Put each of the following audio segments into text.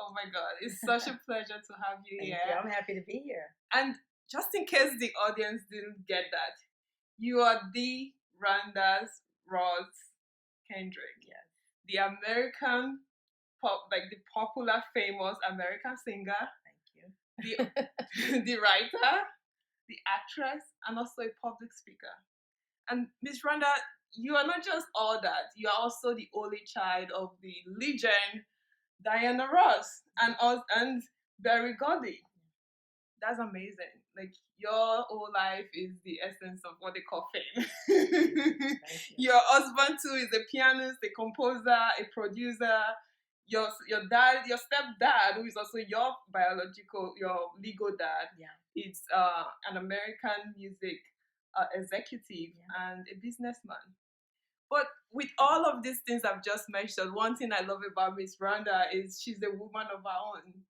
Oh my God, it's such a pleasure to have you Thank here. you. I'm happy to be here. And just in case the audience didn't get that, you are the Rhonda Ross Kendrick. Yes. The American pop, like the popular, famous American singer. Thank you. The writer, the actress, and also a public speaker. And Miss Rhonda, you are not just all that. You are also the only child of the legend Diana Ross and Berry Gordy. That's amazing. Like your whole life is the essence of what they call fame. Your husband too is a pianist, a composer, a producer. Your dad, your stepdad, who is also your legal dad, is an American music executive and a businessman. But with all of these things I've just mentioned, one thing I love about Miss Rhonda is she's a woman of her own.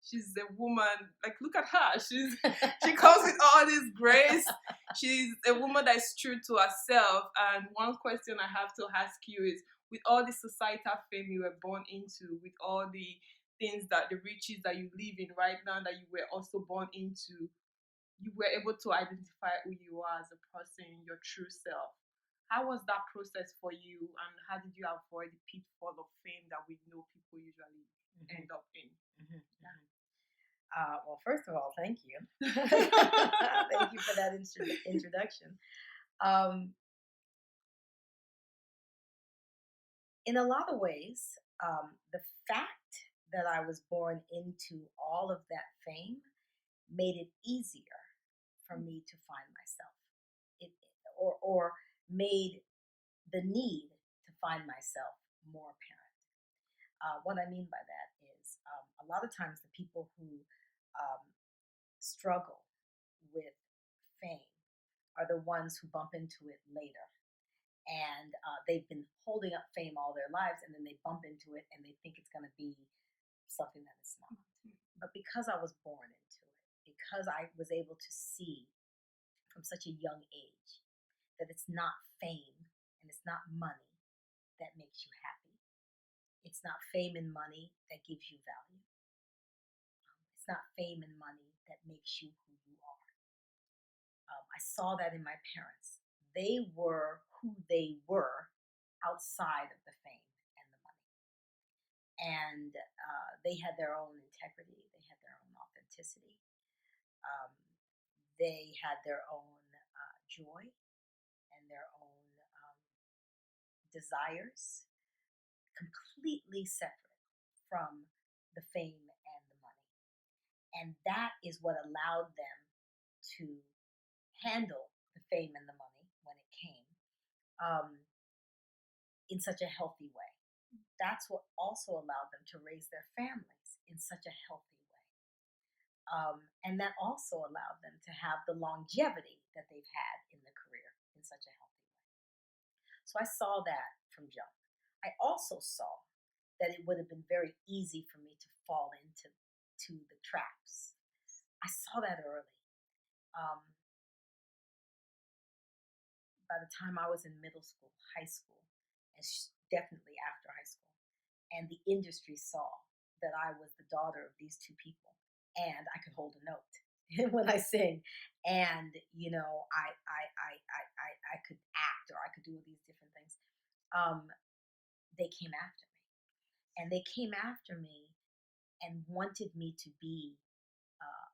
She's a woman, like look at her. She comes with all this grace. She's a woman that is true to herself. And one question I have to ask you is, with all the societal fame you were born into, with all the things that the riches that you live in right now that you were also born into, you were able to identify who you are as a person, your true self. How was that process for you, and how did you avoid the pitfall of fame that we know people usually end up in? Well, first of all, thank you. Thank you for that introduction. In a lot of ways, the fact that I was born into all of that fame made it easier for me to find myself, or made the need to find myself more apparent. What I mean by that is a lot of times the people who struggle with fame are the ones who bump into it later. And they've been holding up fame all their lives, and then they bump into it and they think it's going to be something that it's not. But because I was born into it, because I was able to see from such a young age that it's not fame and it's not money that makes you happy. It's not fame and money that gives you value. It's not fame and money that makes you who you are. I saw that in my parents. They were who they were outside of the fame and the money. And they had their own integrity. They had their own authenticity. They had their own joy and their own desires, completely separate from the fame and the money. And that is what allowed them to handle the fame and the money when it came in such a healthy way. That's what also allowed them to raise their families in such a healthy way. And that also allowed them to have the longevity that they've had in the career in such a healthy way. So I saw that from young. I also saw that it would have been very easy for me to fall into the traps. I saw that early. By the time I was in middle school, high school, and definitely after high school, and the industry saw that I was the daughter of these two people, and I could hold a note when I sing, and I could act, or I could do all these different things. They came after me, and they came after me and wanted me to be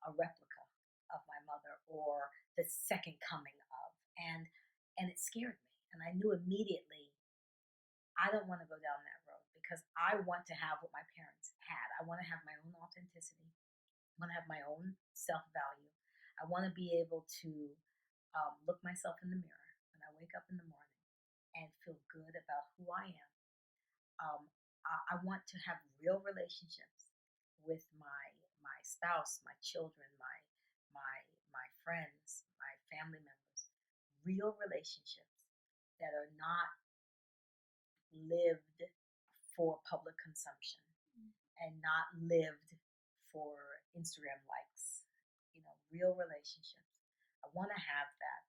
a replica of my mother, or the second coming of, and it scared me. And I knew immediately, I don't want to go down that road, because I want to have what my parents had. I want to have my own authenticity. I want to have my own self-value. I want to be able to look myself in the mirror when I wake up in the morning and feel good about who I am. I want to have real relationships with my spouse, my children, my friends, my family members. Real relationships that are not lived for public consumption and not lived for Instagram likes. Real relationships. I want to have that.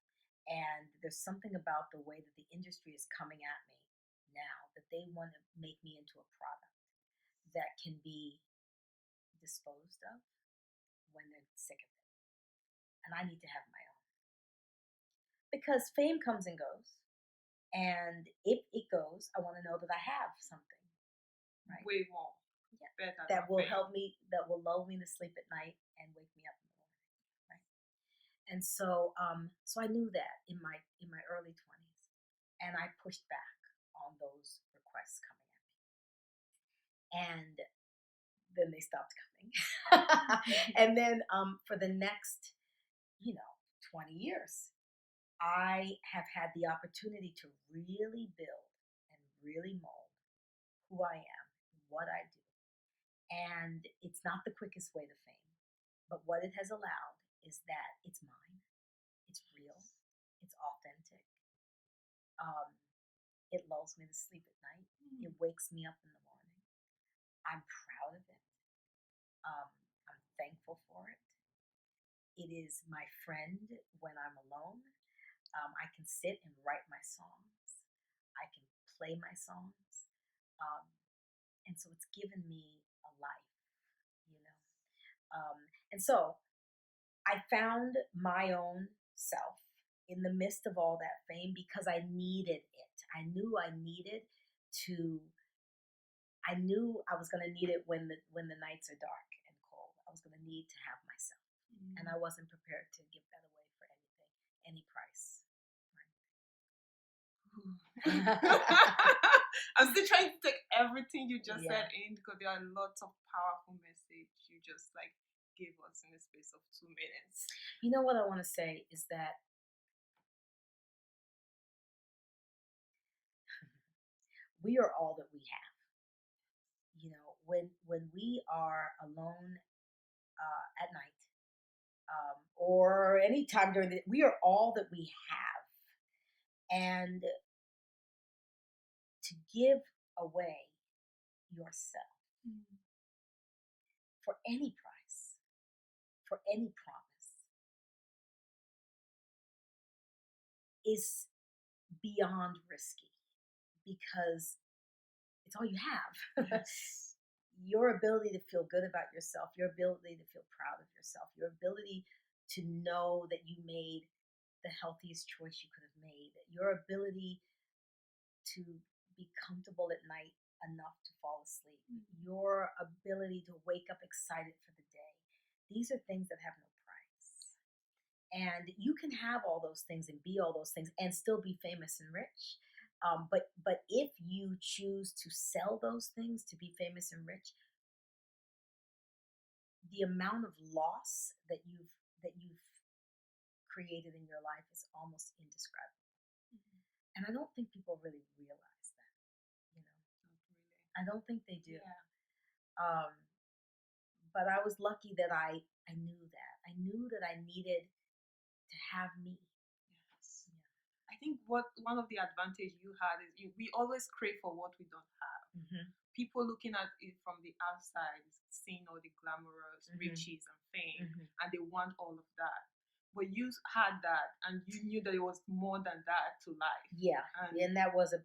And there's something about the way that the industry is coming at me now, that they want to make me into a product that can be disposed of when they're sick of it. And I need to have my own. Because fame comes and goes. And if it goes, I want to know that I have something, right? Way more. Yeah. Better That than will fame. help me, that will lull me to sleep at night and wake me up in the morning, right? And so, so I knew that in my early 20s, and I pushed back on those requests coming at me, and then they stopped coming, and then for the next, 20 years, I have had the opportunity to really build and really mold who I am, what I do. And it's not the quickest way to fame, but what it has allowed is that it's mine, it's real, it's authentic. It lulls me to sleep at night, it wakes me up in the morning. I'm proud of it. I'm thankful for it. It is my friend when I'm alone. I can sit and write my songs. I can play my songs. Um, and so it's given me a life, you know. And so I found my own self in the midst of all that fame because I needed it. I knew I needed to. I knew I was going to need it when the nights are dark and cold. I was going to need to have myself, and I wasn't prepared to give that away for anything, any price. I'm still trying to take everything you just Yeah. said in because there are lots of powerful message you just like gave us in the space of 2 minutes. You know what I want to say is that we are all that we have. When we are alone at night, or any time during the, we are all that we have, and to give away yourself for any price, for any promise, is beyond risky because it's all you have. Yes. Your ability to feel good about yourself, your ability to feel proud of yourself, your ability to know that you made the healthiest choice you could have made, your ability to be comfortable at night enough to fall asleep, your ability to wake up excited for the day. These are things that have no price. And you can have all those things and be all those things and still be famous and rich. But if you choose to sell those things to be famous and rich, the amount of loss that you've created in your life is almost indescribable. And I don't think people really realize that. Not really. I don't think they do. Yeah. But I was lucky that I knew that. I knew that I needed to have me. Yes. Yeah. I think one of the advantage you had is we always crave for what we don't have. People looking at it from the outside, seeing all the glamorous riches and fame, and they want all of that. But you had that, and you knew that it was more than that to life. Yeah, and that was a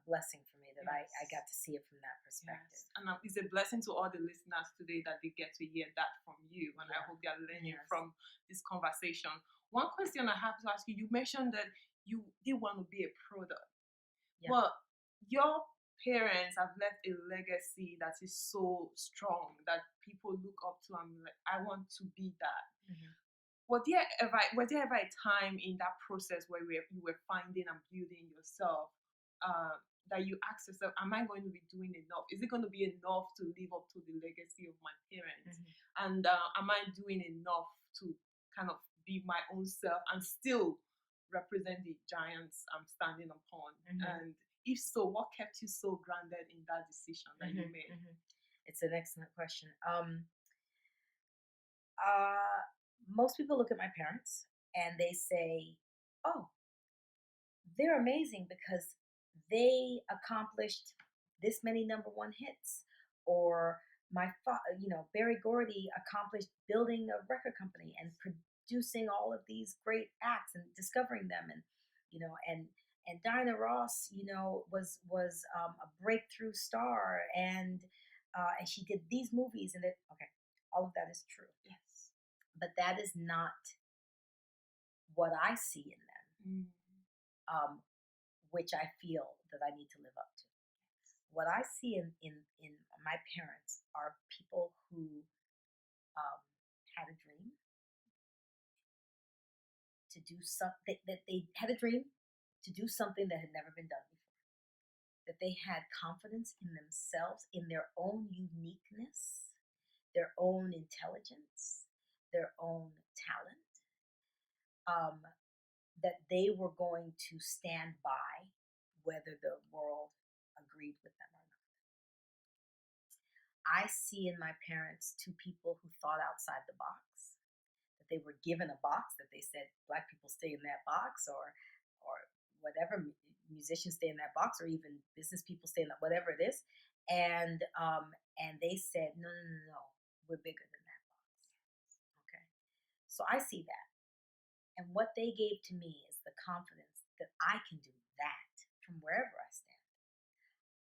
blessing for me that Yes. I got to see it from that perspective. Yes. And it's a blessing to all the listeners today that they get to hear that from you, and I hope they are learning from this conversation. One question I have to ask you: you mentioned that you did want to be a product, but your parents have left a legacy that is so strong that people look up to and like, I want to be that. Was there ever a time in that process where you were finding and building yourself that you asked yourself, am I going to be doing enough? Is it going to be enough to live up to the legacy of my parents? And am I doing enough to kind of be my own self and still represent the giants I'm standing upon? And if so, what kept you so grounded in that decision that you made? It's an excellent question. Most people look at my parents and they say, oh, they're amazing because they accomplished this many number one hits, or Berry Gordy accomplished building a record company and producing all of these great acts and discovering them, and Dinah Ross, was a breakthrough star, and and she did these movies, and okay, all of that is true. Yes. But that is not what I see in them, which I feel that I need to live up to. What I see in my parents are people who had a dream to do something, that they had a dream to do something that had never been done before, that they had confidence in themselves, in their own uniqueness, their own intelligence, their own talent, that they were going to stand by whether the world agreed with them or not. I see in my parents two people who thought outside the box, that they were given a box, that they said Black people stay in that box, or whatever, musicians stay in that box, or even business people stay in that, whatever it is, and they said no, no, no, no, we're bigger than that box. Okay, so I see that, and what they gave to me is the confidence that I can do that from wherever I stand.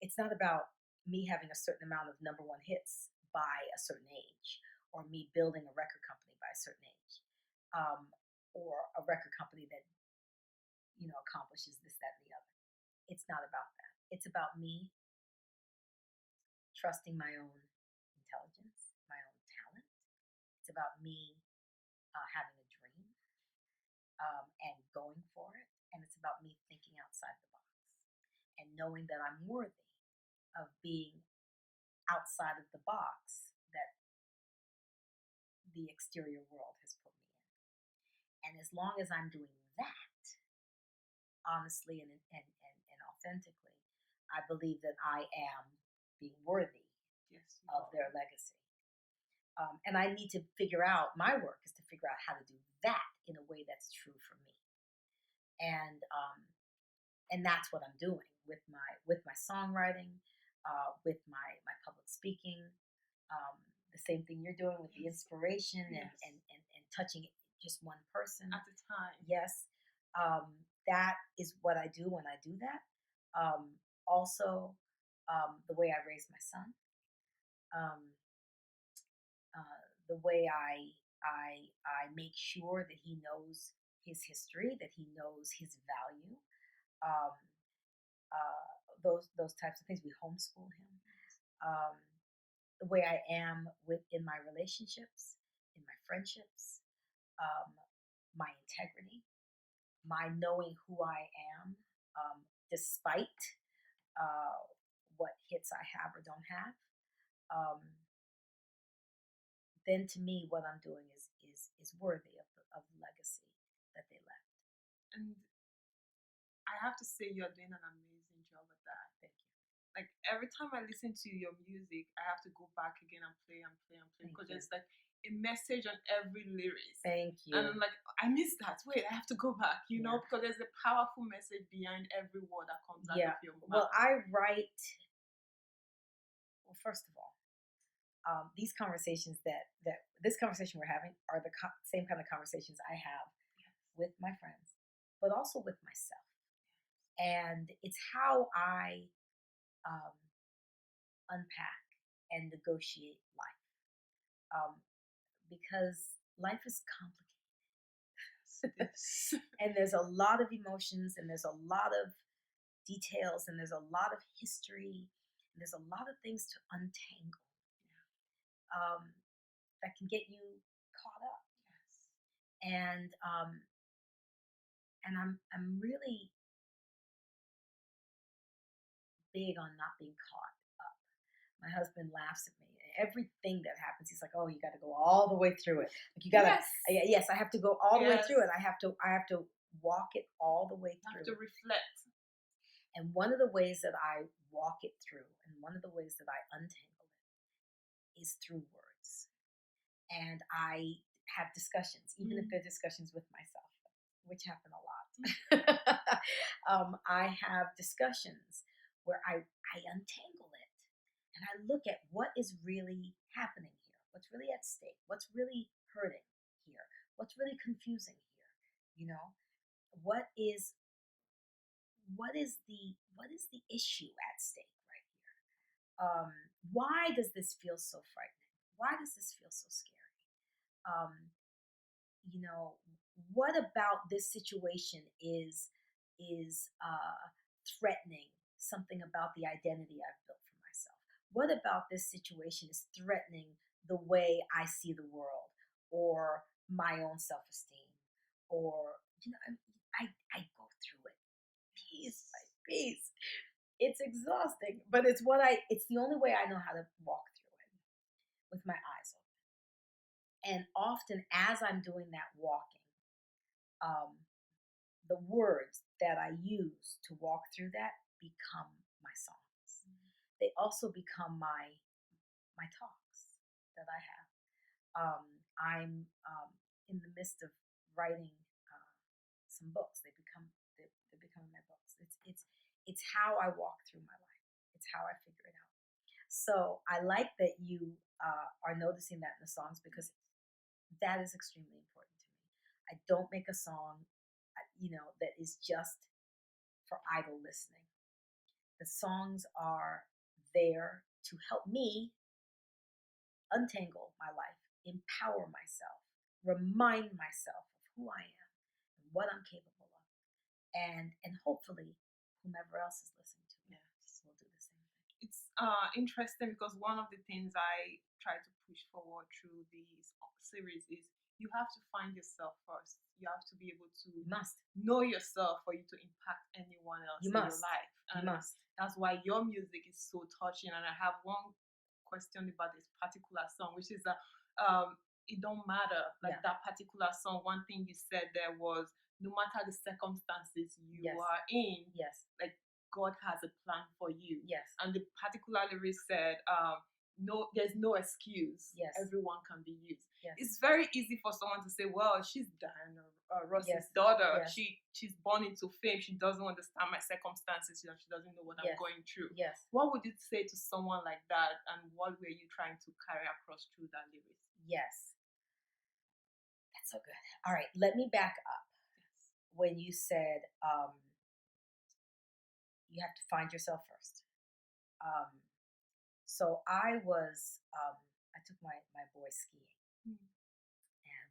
It's not about me having a certain amount of number one hits by a certain age, or me building a record company by a certain age, or a record company that accomplishes this, that, and the other. It's not about that. It's about me trusting my own intelligence, my own talent. It's about me having a dream, and going for it. And it's about me thinking outside the box and knowing that I'm worthy of being outside of the box that the exterior world has put me in. And as long as I'm doing that honestly and authentically, I believe that I am being worthy of their legacy. And I need to figure out, my work is to figure out how to do that in a way that's true for me. And that's what I'm doing with my songwriting, with my public speaking, the same thing you're doing with the inspiration, and touching just one person at a time. Yes, that is what I do when I do that. Also, the way I raise my son, the way I make sure that he knows his history, that he knows his value. Um, those types of things. We homeschool him. The way I am in my relationships, in my friendships, my integrity, my knowing who I am, despite what hits I have or don't have. Then to me, what I'm doing is worthy of the legacy that they left. And I have to say, you're doing an amazing job at that. Thank you. Like, every time I listen to your music, I have to go back again and play because there's like a message on every lyric. Thank you. And I'm like, I missed that. Wait, I have to go back, because there's a powerful message behind every word that comes out of your mouth. Well, I write. Well, first of all, these conversations this conversation we're having are the same kind of conversations I have with my friends, but also with myself. And it's how I unpack and negotiate life, because life is complicated. And there's a lot of emotions, and there's a lot of details, and there's a lot of history, and there's a lot of things to untangle. That can get you caught up. And I'm really big on not being caught up. My husband laughs at me. Everything that happens, he's like, "Oh, you got to go all the way through it. Like, you got to." Yes, I have to go all the way through it. I have to walk it all the way through. I have to reflect. And one of the ways that I walk it through, and one of the ways that I untangle it, is through words. And I have discussions, even if they're discussions with myself, which happen a lot. I have discussions where I untangle it, and I look at what is really happening here, what's really at stake, what's really hurting here, what's really confusing here. What is the issue at stake right here? why does this feel so frightening? Why does this feel so scary? You know, what about this situation is threatening something about the identity I've built for myself? What about this situation is threatening the way I see the world or my own self-esteem? Or, you know, I go through it piece by piece. It's exhausting, but it's the only way I know how to walk through it with my eyes open. And often as I'm doing that walking, the words that I use to walk through that become my songs. They also become my talks that I have. I'm in the midst of writing some books. They're becoming my books. It's how I walk through my life. It's how I figure it out. So I like that you are noticing that in the songs, because that is extremely important to me. I don't make a song, that is just for idle listening. The songs are there to help me untangle my life, empower myself, remind myself of who I am and what I'm capable of, and hopefully whomever else is listening to me will do the same thing. It's interesting because one of the things I try to push forward through these series is you have to find yourself first. You have to be able to know yourself for you to impact anyone else in your life. And that's why your music is so touching. And I have one question about this particular song, which is it don't matter. Like that particular song, one thing you said there was, no matter the circumstances you are in, like God has a plan for you. And the particular lyric said, no, there's no excuse. Everyone can be used. It's very easy for someone to say, well, she's Diana Ross's daughter. She's born into fame. She doesn't understand my circumstances. She doesn't know what I'm going through. What would you say to someone like that, and what were you trying to carry across through that lyric? That's so good. All right, let me back up. When you said you have to find yourself first. So I took my boy skiing, and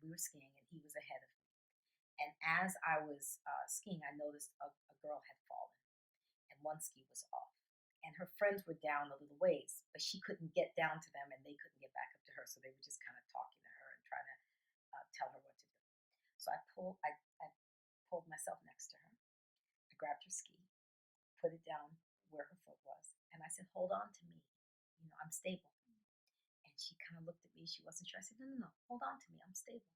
we were skiing, and he was ahead of me. And as I was skiing, I noticed a girl had fallen, and one ski was off. And her friends were down a little ways, but she couldn't get down to them, and they couldn't get back up to her. So they were just kind of talking to her and trying to tell her what to do. So I pulled myself next to her. I grabbed her ski, put it down where her foot was, and I said, "Hold on to me. I'm stable." And she kind of looked at me. She wasn't sure. I said, No, hold on to me. I'm stable.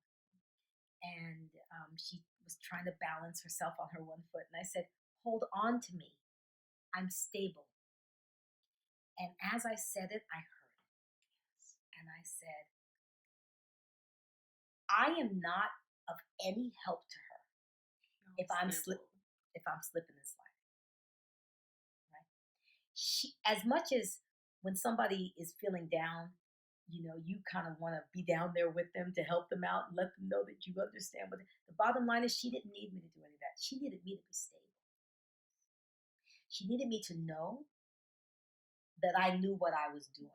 And she was trying to balance herself on her one foot. And I said, "Hold on to me. I'm stable." And as I said it, I heard it. And I said, I am not of any help to her if I'm slipping and sliding. Right? As much as when somebody is feeling down, you kind of want to be down there with them to help them out and let them know that you understand. But the bottom line is, she didn't need me to do any of that. She needed me to be stable. She needed me to know that I knew what I was doing.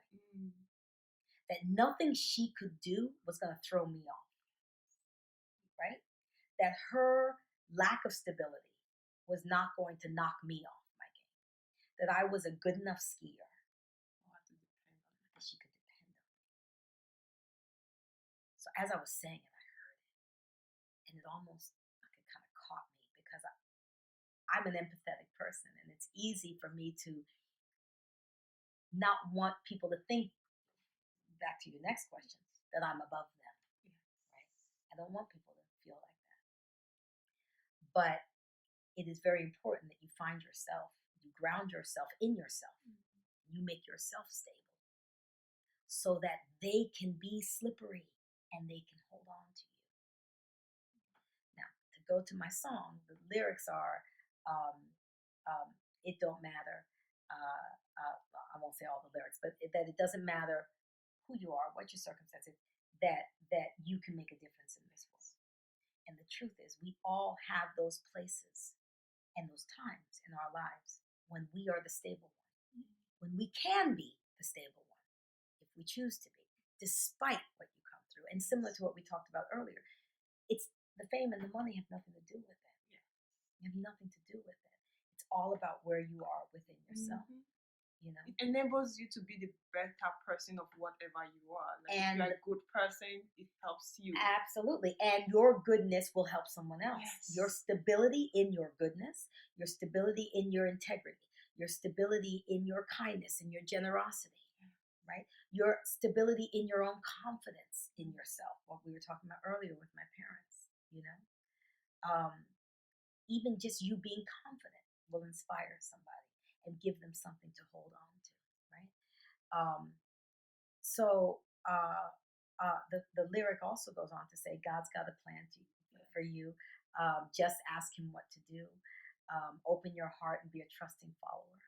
That nothing she could do was going to throw me off. Right? That her lack of stability was not going to knock me off my game. That I was a good enough skier that she could depend on me. So as I was saying it, I heard it. And it almost like it kind of caught me, because I'm an empathetic person, and it's easy for me to not want people to think, back to your next question, that I'm above them. Right? I don't want people to feel like that. But it is very important that you find yourself, you ground yourself in yourself, you make yourself stable, so that they can be slippery and they can hold on to you. Now, to go to my song, the lyrics are, it don't matter. I won't say all the lyrics, but that it doesn't matter who you are, what your circumstances, that you can make a difference in this world. And the truth is, we all have those places and those times in our lives when we are the stable one, when we can be the stable one, if we choose to be, despite what you come through. And similar to what we talked about earlier, it's the fame and the money have nothing to do with it. You have nothing to do with it. It's all about where you are within yourself. You know, it enables you to be the better person of whatever you are. Like if you're a good person, it helps you. Absolutely. And your goodness will help someone else. Yes. Your stability in your goodness, your stability in your integrity, your stability in your kindness and your generosity, right? Your stability in your own confidence in yourself, what we were talking about earlier with my parents, you know. Even just you being confident will inspire somebody and give them something to hold on to, right? The lyric also goes on to say, God's got a plan for you. Just ask him what to do. Open your heart and be a trusting follower.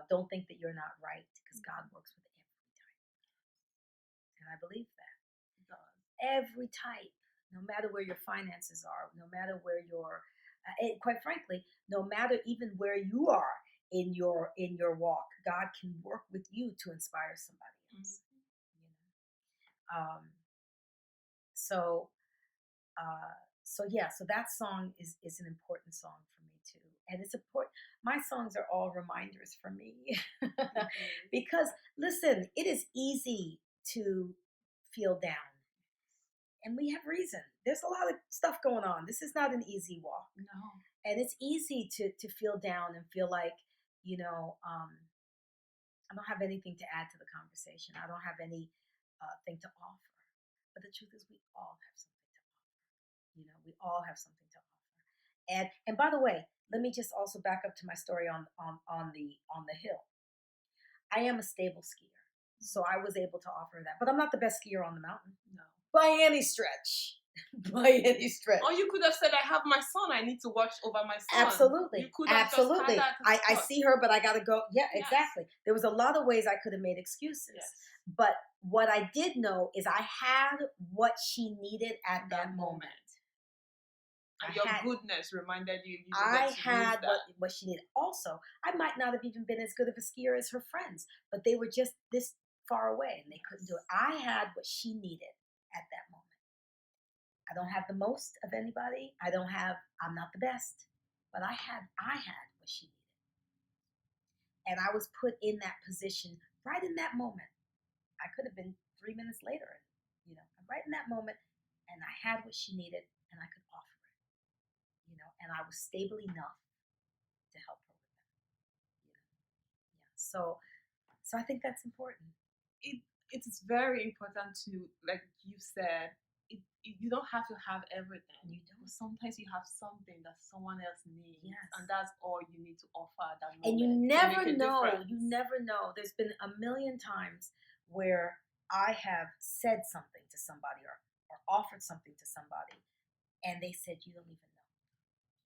Don't think that you're not right, because God works with every type. And I believe that. Every type, no matter where your finances are, no matter where your, quite frankly, no matter even where you are in your walk, God can work with you to inspire somebody else. You know, so that song is an important song for me too, and it's important. My songs are all reminders for me because listen, it is easy to feel down. And we have reason. There's a lot of stuff going on. This is not an easy walk. No. And it's easy to feel down and feel like, you know, I don't have anything to add to the conversation. I don't have any thing to offer. But the truth is, we all have something to offer. You know, we all have something to offer. And by the way, let me just also back up to my story on the hill. I am a stable skier, so I was able to offer that. But I'm not the best skier on the mountain. No. By any stretch. By any stretch. Or you could have said, I have my son, I need to watch over my son. Absolutely. You could have Absolutely. Just had that I see her, but I got to go. Yeah, Yes. Exactly. There was a lot of ways I could have made excuses. Yes. But what I did know is I had what she needed at that moment. And your goodness reminded you. I had what she needed. Also, I might not have even been as good of a skier as her friends, but they were just this far away and they couldn't do it. I had what she needed at that moment. I don't have the most of anybody. I'm not the best, but I had what she needed. And I was put in that position right in that moment. I could have been 3 minutes later, you know, right in that moment, and I had what she needed and I could offer it, you know, and I was stable enough to help her with that, you know. Yeah. So I think that's important. It is very important to, like you said, you don't have to have everything. You don't. Sometimes you have something that someone else needs, yes. and that's all you need to offer at that moment. And you never know. You never know. There's been a million times where I have said something to somebody or offered something to somebody, and they said, you don't even know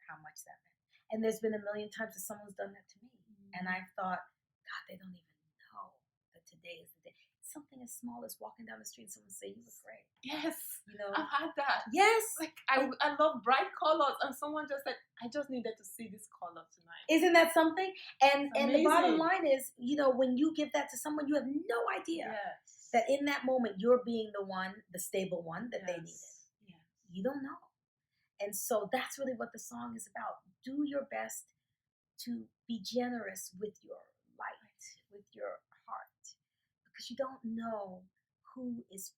how much that meant. And there's been a million times that someone's done that to me, and I've thought, God, they don't even know that today is the day. Something as small as walking down the street and someone say, you look great. Yes. You know, I've had that. Yes. Like I love bright colors, and someone just said, I just needed to see this color tonight. Isn't that something? And the bottom line is, you know, when you give that to someone, you have no idea that in that moment you're being the one, the stable one that they needed. Yes. You don't know. And so that's really what the song is about. Do your best to be generous with your light, with your heart, because you don't know who has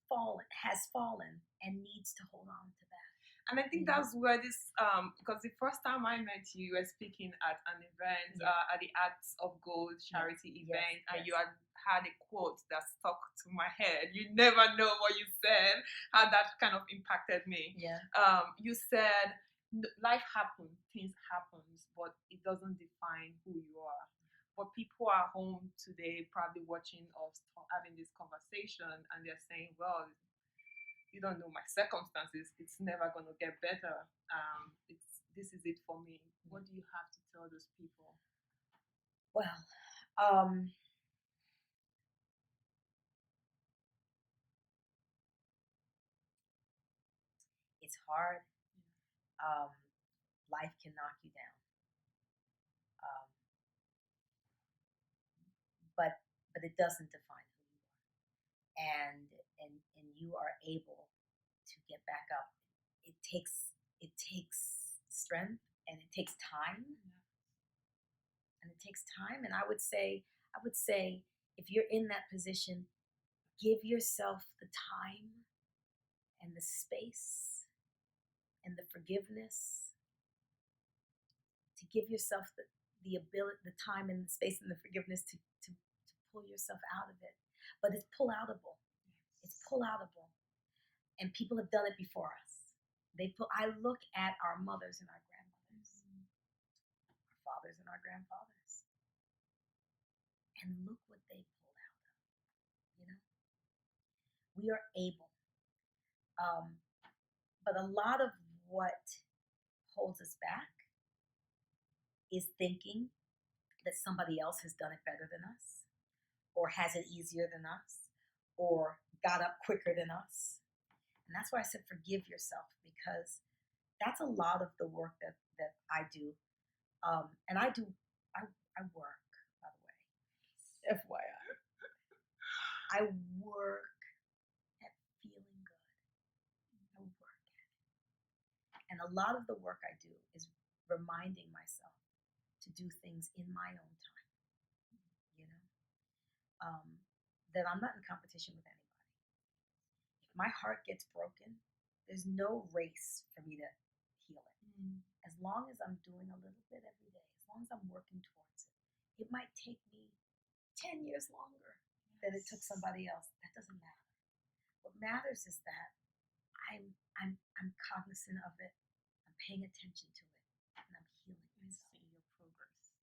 fallen and needs to hold on to that. And I think that's where this, because the first time I met you, you were speaking at an event, at the Acts of Gold charity event, and you had a quote that stuck to my head. You never know what you said, how that kind of impacted me. Yeah. You said, life happens, things happen, but it doesn't define who you are. But people are home today, probably watching us having this conversation, and they're saying, well, you don't know my circumstances. It's never going to get better. This is it for me. What do you have to tell those people? Well, it's hard. Life can knock you down. But it doesn't define who you are. and you are able to get back up, it takes strength, and it takes time, and it takes time. And I would say if you're in that position, give yourself the time and the space and the forgiveness to give yourself the ability, the time and the space and the forgiveness to pull yourself out of it. But it's pull outable. It's pull outable. And people have done it before us. I look at our mothers and our grandmothers, our fathers and our grandfathers, and look what they pulled out of. You know, we are able. But a lot of what holds us back is thinking that somebody else has done it better than us, or has it easier than us, or got up quicker than us. And that's why I said forgive yourself, because that's a lot of the work that I do. And I work, by the way, FYI. I work at feeling good. I work at it. And a lot of the work I do is reminding myself to do things in my own time, you know, that I'm not in competition with anybody. If my heart gets broken, there's no race for me to heal it. As long as I'm doing a little bit every day, as long as I'm working towards it, it might take me 10 years longer than it took somebody else. That doesn't matter. What matters is that I'm cognizant of it. I'm paying attention to it, and I'm healing myself. Seeing your progress.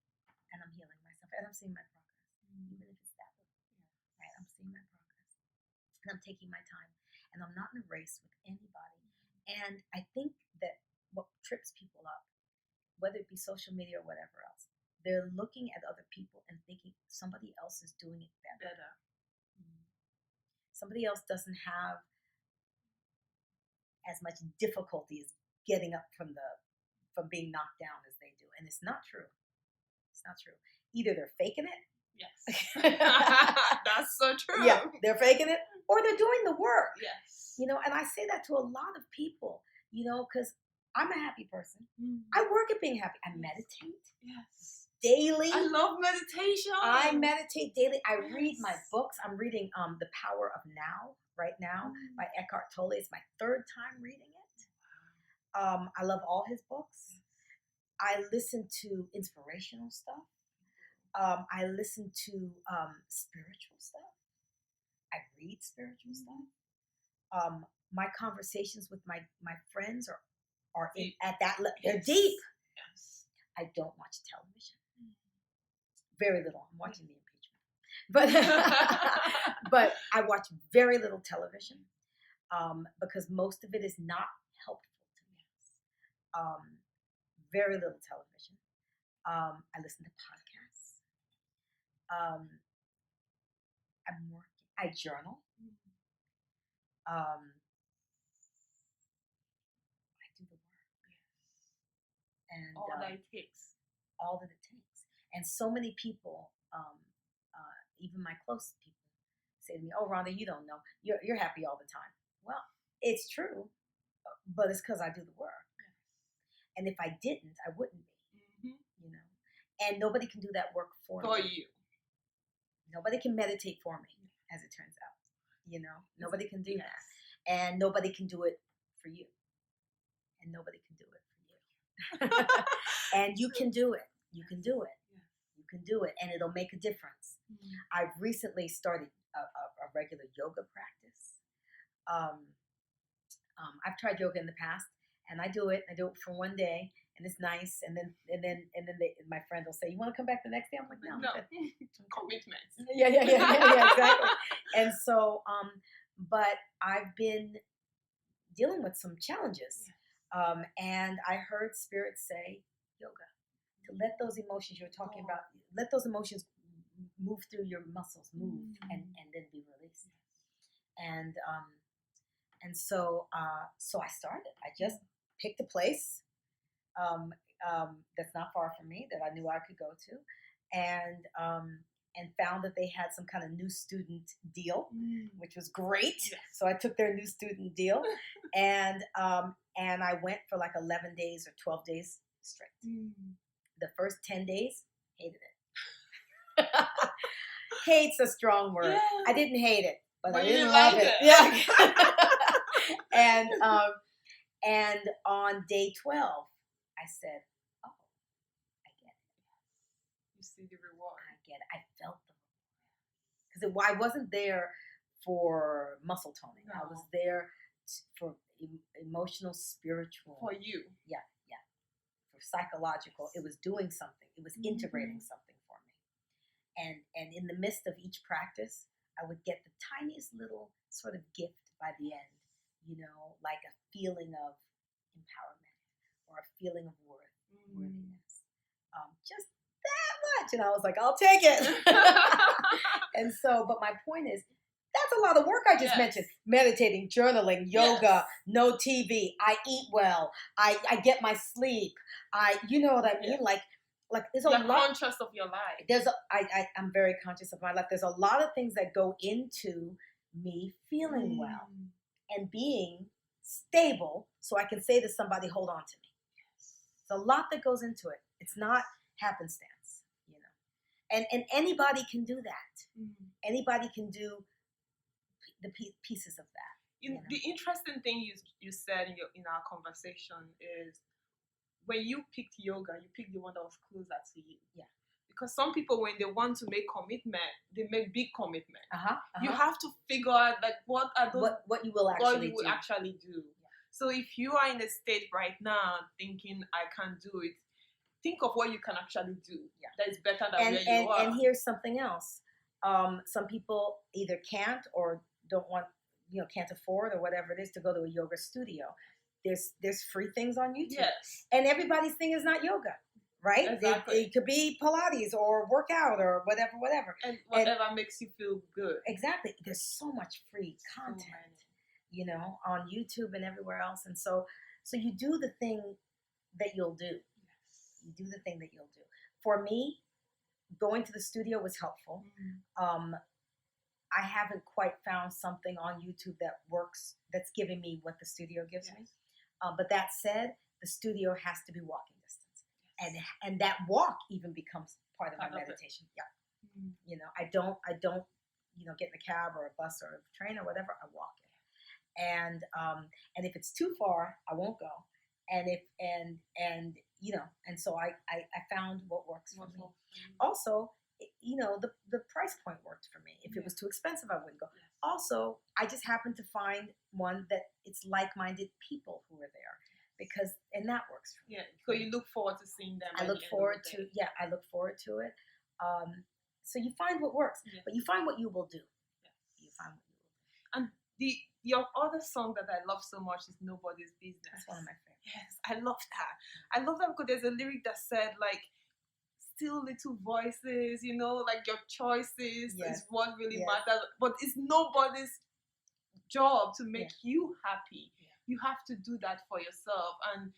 And I'm healing myself, and I'm seeing my progress, even if it's that little. Right? I'm seeing my progress, and I'm taking my time, and I'm not in a race with anybody. And I think that what trips people up, whether it be social media or whatever else, they're looking at other people and thinking somebody else is doing it better. Somebody else doesn't have as much difficulty as getting up from being knocked down as they do. And it's not true. It's not true. Either they're faking it. Yes. That's so true. Yeah, they're faking it, or they're doing the work. Yes. You know, and I say that to a lot of people, you know, because I'm a happy person. I work at being happy. I meditate. Yes. Daily. I love meditation. I meditate daily. I read my books. I'm reading The Power of Now right now by Eckhart Tolle. It's my third time reading it. I love all his books. I listen to inspirational stuff. I listen to spiritual stuff. I read spiritual stuff. My conversations with my friends are in, at that level. They're deep. Yes. I don't watch television. Very little. I'm watching the impeachment. But I watch very little television because most of it is not helpful to me. Very little television. I listen to podcasts. I'm working. I journal. I do the work. And all that it takes. All that it takes. And so many people, even my close people, say to me, "Oh, Rhonda, you don't know. You're happy all the time." Well, it's true, but it's because I do the work. And if I didn't, I wouldn't be. You know, and nobody can do that work for you. Nobody can meditate for me, as it turns out. You know, nobody can do that, and nobody can do it for you, and nobody can do it for you. And you can do it. You can do it. You can do it, and it'll make a difference. I've recently started a regular yoga practice. I've tried yoga in the past, and I do it for one day, and it's nice. And then my friend will say, "You want to come back the next day?" I'm like, "No." Commitment. Yeah, exactly. And so, but I've been dealing with some challenges, and I heard Spirit say, "Yoga." To let those emotions you're talking about, let those emotions move through your muscles, and then be released. And so I started. I just picked a place that's not far from me that I knew I could go to, and and found that they had some kind of new student deal, Mm. which was great. Yes. So I took their new student deal, and I went for like 11 days or 12 days straight. Mm. The first 10 days, hated it. Hate's a strong word. Yeah. I didn't hate it, but I you didn't like love it. Yeah. And on day 12, I said, "Oh, I get it. You see the reward. I get it. I felt the reward because I wasn't there for muscle toning. I was No. there for emotional, spiritual, For you. yeah, for psychological. It was doing something. It was integrating something for me. And in the midst of each practice, I would get the tiniest little sort of gift by the end, like a feeling of empowerment or a feeling of worthiness. Just that much. And I was like, I'll take it. And so, but my point is, that's a lot of work I just mentioned. Meditating, journaling, yoga, no TV. I eat well. I get my sleep. You know what I mean? Like there's a You're lot. conscious of your life. I'm very conscious of my life. There's a lot of things that go into me feeling well and being stable, so I can say to somebody, hold on to me. There's a lot that goes into it. It's not happenstance, and anybody can do that. Anybody can do the pieces of that. The interesting thing you said in our conversation is, when you picked yoga, you picked the one that was closer to you. Yeah. Because some people, when they want to make commitment, they make big commitment. You Uh-huh. have to figure out what are those what you will actually do. Yeah. So if you are in a state right now thinking I can't do it, think of what you can actually do. Yeah. That is better than where you are. And here's something else. Some people either can't or don't want, can't afford or whatever it is to go to a yoga studio. There's free things on YouTube. Yes. And everybody's thing is not yoga, right? Exactly. It could be Pilates or workout or whatever. And whatever makes you feel good. Exactly. There's so much free content, on YouTube and everywhere else. And so you do the thing that you'll do. Yes. You do the thing that you'll do. For me, going to the studio was helpful. I haven't quite found something on YouTube that works, that's giving me what the studio gives me. But that said, the studio has to be walking distance. Yes. And that walk even becomes part of my meditation. Yeah. I don't get in a cab or a bus or a train or whatever. I walk it. And if it's too far, I won't go. And so I found what works for me. Also, the price point worked for me. If it was too expensive, I wouldn't go. Also, I just happened to find one that it's like-minded people who are there, and that works for me. Yeah, so you look forward to seeing them. I look forward to it. So you find what works, but you find what you will do. You find what you will do. And your other song that I love so much is Nobody's Business. That's one of my favorites. Yes, I love that. I love that because there's a lyric that said, like, still little voices, like your choices is what really matters. But it's nobody's job to make you happy. You have to do that for yourself. And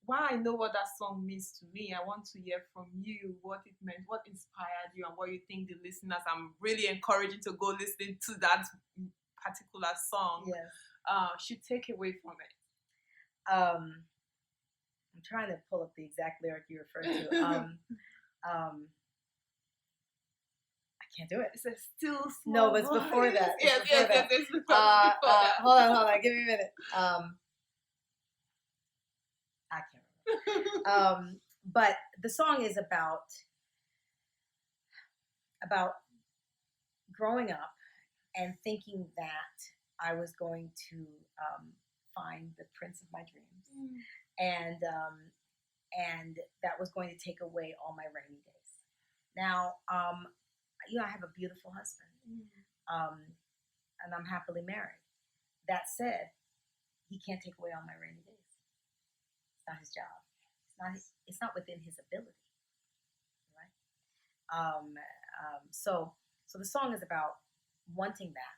while I know what that song means to me, I want to hear from you what it meant, what inspired you, and what you think the listeners. I'm really encouraging to go listen to that particular song. Should take away from it. I'm trying to pull up the exact lyric you referred to. I can't do it. It's a still small No, but it's before that. Yes, it's before that. Hold on. Give me a minute. I can't remember. But the song is about growing up and thinking that I was going to find the prince of my dreams, and that was going to take away all my rainy days. Now, I have a beautiful husband, and I'm happily married. That said, he can't take away all my rainy days. It's not his job. It's not within his ability, right? So the song is about wanting that,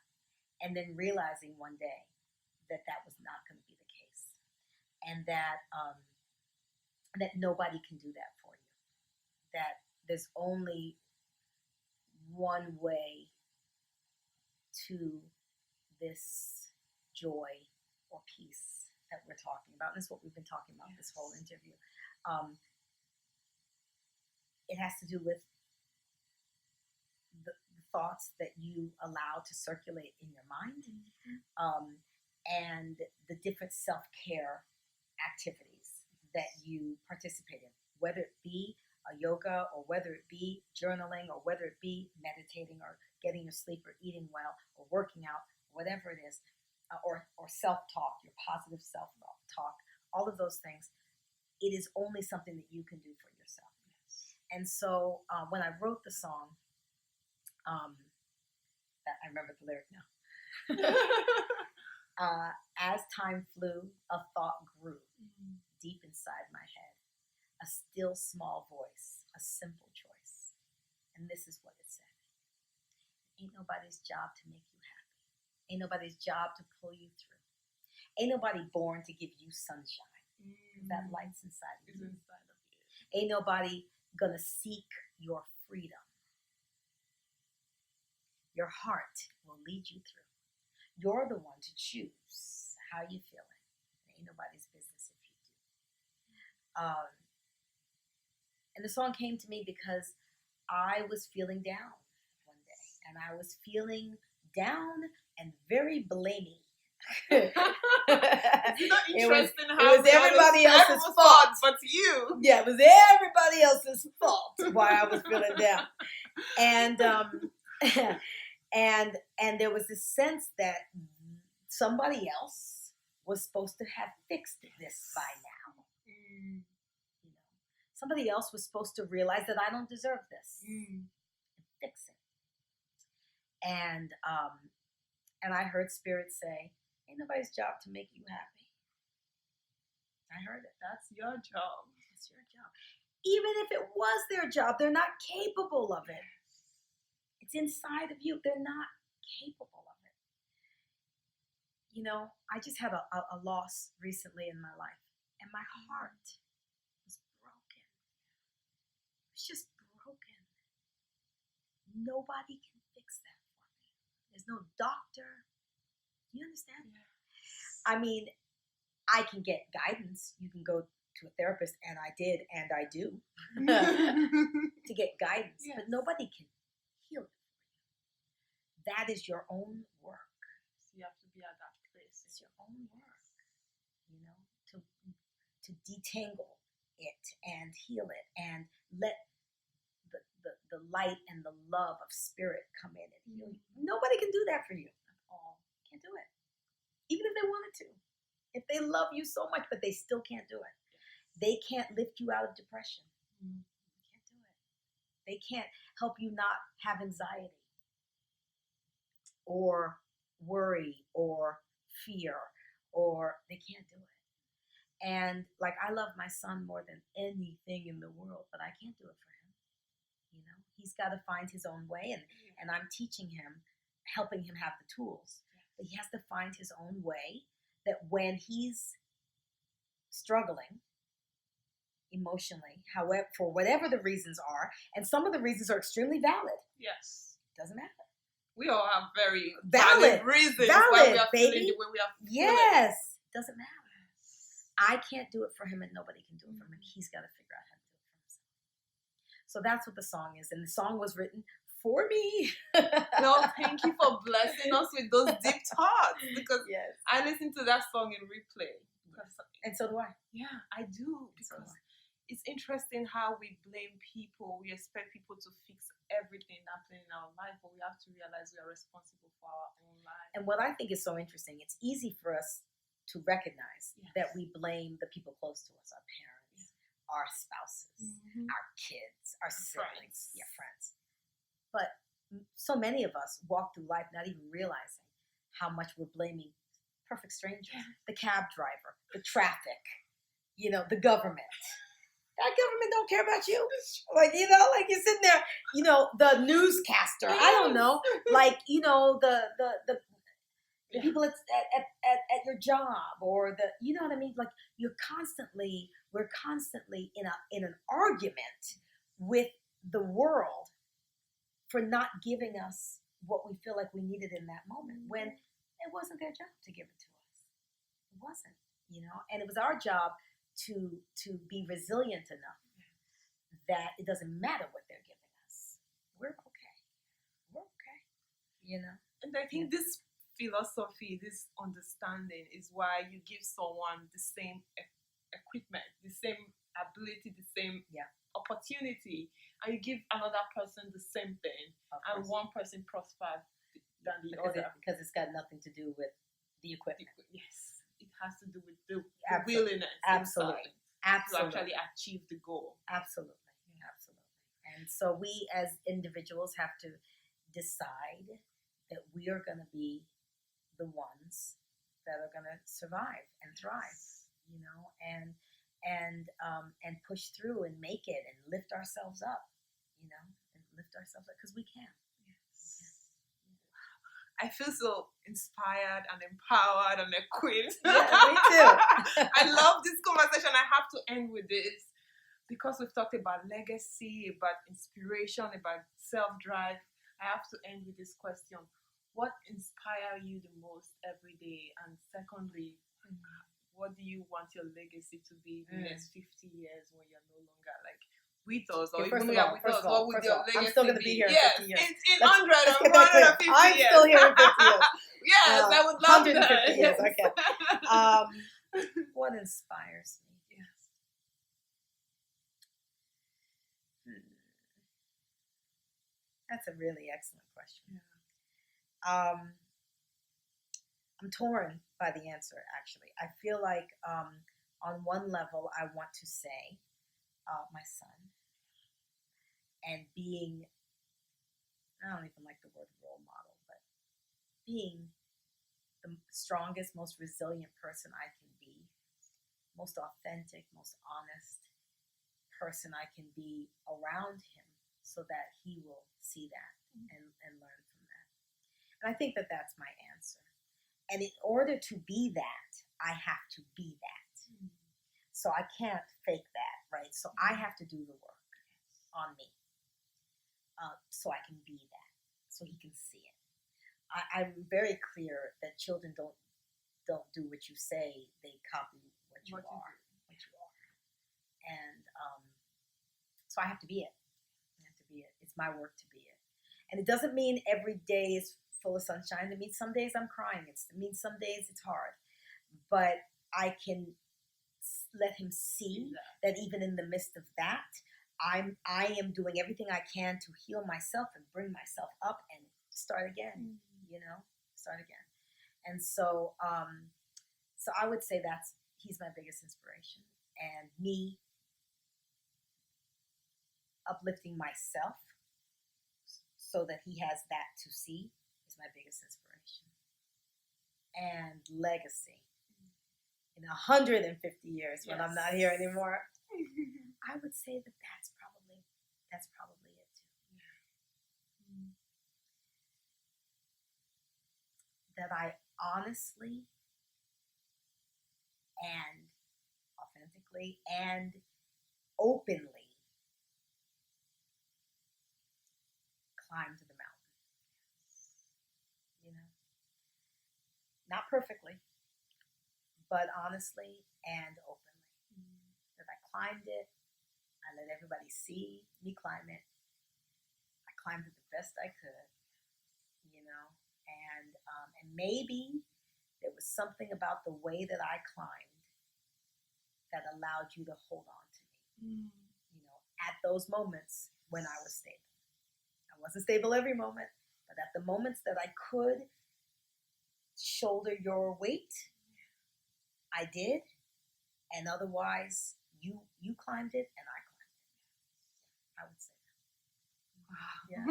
and then realizing one day that was not going to be the case, and that nobody can do that for you. That there's only one way to this joy or peace that we're talking about. And this is what we've been talking about this whole interview. It has to do with the thoughts that you allow to circulate in your mind, and the different self-care activities that you participate in, whether it be a yoga, or whether it be journaling, or whether it be meditating, or getting your sleep, or eating well, or working out, whatever it is, or self-talk, your positive self-talk, all of those things. It is only something that you can do for yourself. And so when I wrote the song, I remember the lyric now. As time flew, a thought grew deep inside my head. A still small voice, a simple choice. And this is what it said. Ain't nobody's job to make you happy. Ain't nobody's job to pull you through. Ain't nobody born to give you sunshine. That light's inside of you. Ain't nobody gonna seek your freedom. Your heart will lead you through. You're the one to choose how you feeling. Ain't nobody's business if you do. And the song came to me because I was feeling down one day, and I was feeling down and very blamey. It's not interesting it how was everybody else's fault, but you. Yeah, it was everybody else's fault why I was feeling down, and there was this sense that somebody else was supposed to have fixed this by now. You know, somebody else was supposed to realize that I don't deserve this and fix it. And I heard Spirit say, "Ain't nobody's job to make you happy." I heard it. That's your job. It's your job. Even if it was their job, they're not capable of it. It's inside of you. They're not capable of it. You know, I just had a loss recently in my life, and my heart was broken. It was just broken. Nobody can fix that for me. There's no doctor. You understand? Yeah. I mean, I can get guidance. You can go to a therapist, and I did, and I do, to get guidance. Yes. But nobody can heal it for you. That is your own work. So you have to be at that place. It's your own work, you know, to detangle it and heal it and let the light and the love of Spirit come in and heal you. Nobody can do that for you at all. Can't do it. Even if they wanted to. If they love you so much, but they still can't do it. They can't lift you out of depression. They can't do it. They can't help you not have anxiety or worry or fear, or they can't do it. And like, I love my son more than anything in the world, but I can't do it for him. You know, he's got to find his own way, and I'm teaching him, helping him have the tools. But he has to find his own way, that when he's struggling emotionally, however, for whatever the reasons are, and some of the reasons are extremely valid. Yes. Doesn't matter. We all have very valid reasons why we are feeling the way we are feeling. Yes. Doesn't matter. I can't do it for him, and nobody can do it for him. He's got to figure out how to do it for himself. So that's what the song is. And the song was written for me. No, thank you for blessing us with those deep thoughts, because I listen to that song in replay. And so do I. Yeah, I do. Because it's interesting how we blame people. We expect people to fix everything happening in our life, but we have to realize we are responsible for our own life. And what I think is so interesting, it's easy for us to recognize that we blame the people close to us, our parents, our spouses, our kids, our siblings, friends. But so many of us walk through life not even realizing how much we're blaming perfect strangers, the cab driver, the traffic, you know, the government. That government don't care about you. Like, you know, like you're sitting there, you know, the newscaster, I don't know, like, you know, the people at your job, or the, you know what I mean? Like, we're constantly in an argument with the world for not giving us what we feel like we needed in that moment when it wasn't their job to give it to us. It wasn't, and it was our job to be resilient enough that it doesn't matter what they're giving us. We're okay. We're okay. And I think this philosophy, this understanding is why you give someone the same equipment, the same ability, the same opportunity, and you give another person the same thing, and one person prospers than the other. Because it's got nothing to do with the equipment. Yes, it has to do with the willingness Absolutely. to actually achieve the goal. Absolutely. And so we as individuals have to decide that we are going to be the ones that are going to survive and thrive, and push through and make it and lift ourselves up, because we can. Yes. I feel so inspired and empowered and equipped. Yeah, me too. I love this conversation. I have to end with this because we've talked about legacy, about inspiration, about self-drive. I have to end with this question. What inspires you the most every day? And secondly, what do you want your legacy to be in the next 50 years when you're no longer with us? Or even when you're with us, what would your legacy be? I'm still going to be here in 50 years. In 150 years. I'm still here in 50 years. Yes, I would love 150 that. years, okay. What inspires me? That's a really excellent question. I'm torn by the answer, actually. I feel like on one level, I want to say my son, and being, I don't even like the word role model, but being the strongest, most resilient person I can be, most authentic, most honest person I can be around him, so that he will see that and learn from that. And I think that that's my answer. And in order to be that, I have to be that. So I can't fake that, right? So I have to do the work on me, so I can be that, so he can see it. I'm very clear that children don't do what you say; they copy what you are. And so I have to be it. It's my work to be it. And it doesn't mean every day is full of sunshine. It means some days I'm crying. It means some days it's hard. But I can let him see that even in the midst of that, I am doing everything I can to heal myself and bring myself up and start again, start again. And so I would say he's my biggest inspiration. And me uplifting myself so that he has that to see is my biggest inspiration. And legacy. In 150 years, when I'm not here anymore, I would say that's probably it too. That I honestly and authentically and openly climb to the mountain. Not perfectly, but honestly and openly. That I climbed it, I let everybody see me climb it. I climbed it the best I could, and maybe there was something about the way that I climbed that allowed you to hold on to me. At those moments when I was stable. I wasn't stable every moment, but at the moments that I could shoulder your weight, I did. And otherwise, you climbed it and I climbed it. I would say that. Wow. Yeah.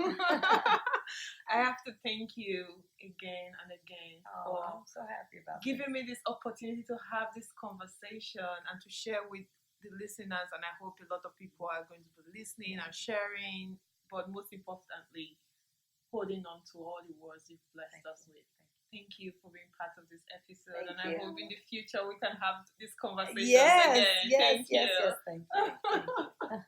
I have to thank you again and again for I'm so happy about giving me this opportunity to have this conversation and to share with the listeners. And I hope a lot of people are going to be listening and sharing, but most importantly, holding on to all the words you've blessed us with. Thank you for being part of this episode. I hope in the future we can have this conversation again. Yes, thank you.